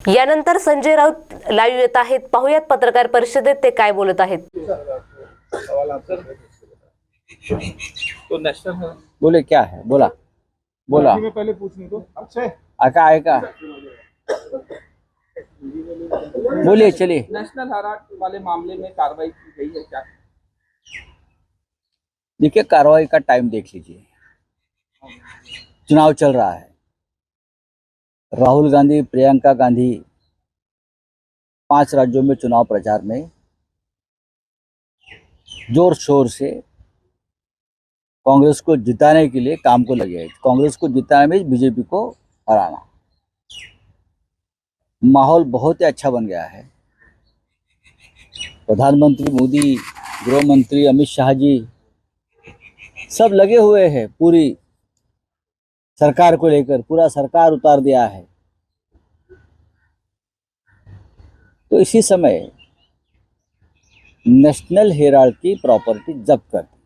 यानंतर संजय राऊत लाईव्ह येत आहेत। पाहुयात पत्रकार परिषदेत ते काय बोलत आहेत। तो नेशनल बोले क्या है, बोला बोला मैं पहले पूछने को अक्षय आएगा बोलिए, चलिए। नेशनल हेराल्ड वाले मामले में कार्रवाई की गई है क्या? देखिए, कार्रवाई का टाइम देख लीजिए। चुनाव चल रहा है। राहुल गांधी, प्रियंका गांधी 5 राज्यों में चुनाव प्रचार में जोर शोर से कांग्रेस को जिताने के लिए काम को लगे हैं। कांग्रेस को जिताने में बीजेपी को हराना। माहौल बहुत ही अच्छा बन गया है। प्रधानमंत्री मोदी, गृह मंत्री अमित शाह जी सब लगे हुए हैं पूरी सरकार को लेकर। पूरा सरकार उतार दिया है। तो इसी समय नेशनल हेराल्ड की प्रॉपर्टी जब्त कर दी।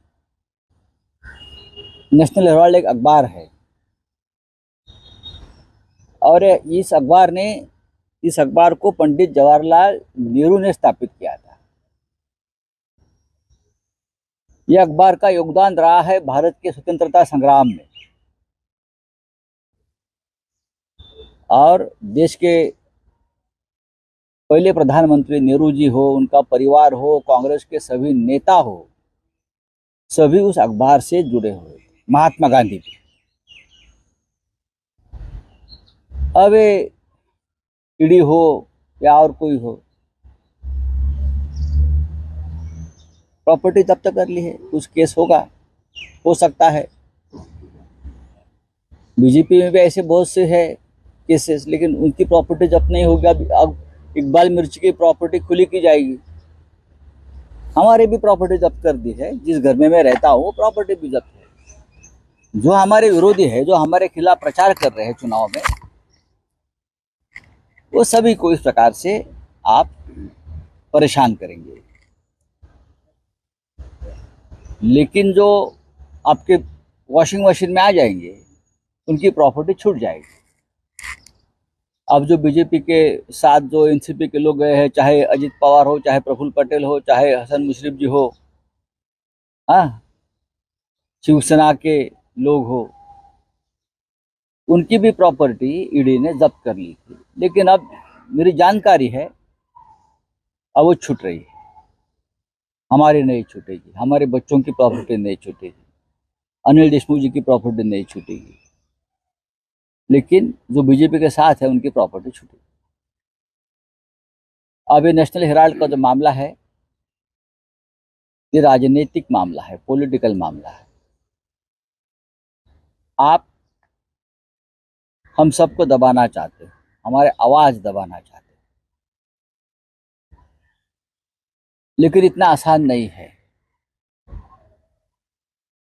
नेशनल हेराल्ड एक अखबार है और इस अखबार को पंडित जवाहरलाल नेहरू ने स्थापित किया था। यह अखबार का योगदान रहा है भारत के स्वतंत्रता संग्राम में और देश के पहले प्रधानमंत्री नेहरू जी हो, उनका परिवार हो, कांग्रेस के सभी नेता हो, सभी उस अखबार से जुड़े हुए थे। महात्मा गांधी भी। अब ईडी हो या और कोई हो, प्रॉपर्टी जब्त कर ली है। कुछ केस होगा, हो सकता है। बीजेपी में भी ऐसे बहुत से है केसेस, लेकिन उनकी प्रॉपर्टी जब्त नहीं होगी। अब इकबाल मिर्ची की प्रॉपर्टी खुली की जाएगी। हमारे भी प्रॉपर्टी जब्त कर दी है। जिस घर में मैं रहता हूँ वो प्रॉपर्टी भी जब्त है। जो हमारे विरोधी है, जो हमारे खिलाफ प्रचार कर रहे हैं चुनाव में, वो सभी को इस प्रकार से आप परेशान करेंगे। लेकिन जो आपके वॉशिंग मशीन में आ जाएंगे, उनकी प्रॉपर्टी छूट जाएगी। अब जो बीजेपी के साथ जो एनसीपी के लोग गए हैं, चाहे अजित पवार हो, चाहे प्रफुल्ल पटेल हो, चाहे हसन मुशर्रफ जी हो, शिवसेना के लोग हो, उनकी भी प्रॉपर्टी ईडी ने जब्त कर ली थी। लेकिन अब मेरी जानकारी है अब वो छूट रही है। हमारी नहीं छूटेगी, हमारे बच्चों की प्रॉपर्टी नहीं छूटेगी, अनिल देशमुख जी की प्रॉपर्टी नहीं छूटेगी, लेकिन जो बीजेपी के साथ है उनकी प्रॉपर्टी छूटेगी। अब ये नेशनल हेराल्ड का जो मामला है, ये राजनीतिक मामला है, पॉलिटिकल मामला है। आप हम सबको दबाना चाहते हो, हमारे आवाज दबाना चाहते हो, लेकिन इतना आसान नहीं है।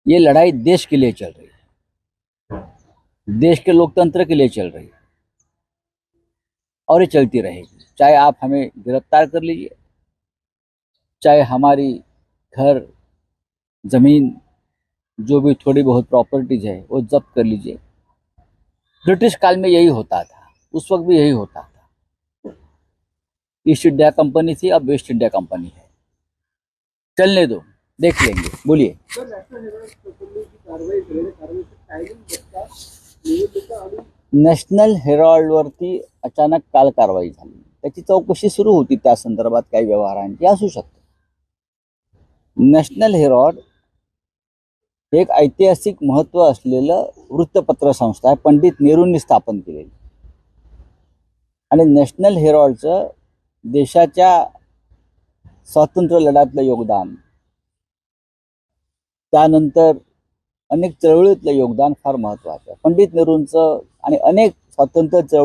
ये लड़ाई देश के लिए चल रही है, देश के लोकतंत्र के लिए चल रही है और ये चलती रहेगी। चाहे आप हमें गिरफ्तार कर लीजिए, चाहे हमारी घर, जमीन, जो भी थोड़ी बहुत प्रॉपर्टीज है वो जब्त कर लीजिए। ब्रिटिश काल में यही होता था, उस वक्त भी यही होता था। ईस्ट इंडिया कंपनी थी, अब वेस्ट इंडिया कंपनी है। चलने दो, देख लेंगे। बोलिए। नेशनल हेराल्ड वरती अचानक काल कारवाई झाली। त्याची चौकशी सुरू होती, त्या संदर्भात काही व्यवहारांची असू शकते। नॅशनल हेराल्ड एक ऐतिहासिक महत्त्व असलेलं वृत्तपत्र संस्था आहे, पंडित नेहरूंनी स्थापन केलेली। आणि नॅशनल हेराल्डचं देशाच्या स्वातंत्र्य लढ्यातलं योगदान, त्यानंतर अनेक चळवळीतलं योगदान फार महत्त्वाचं आहे। पंडित नेहरूंचं आणि अनेक स्वातंत्र्य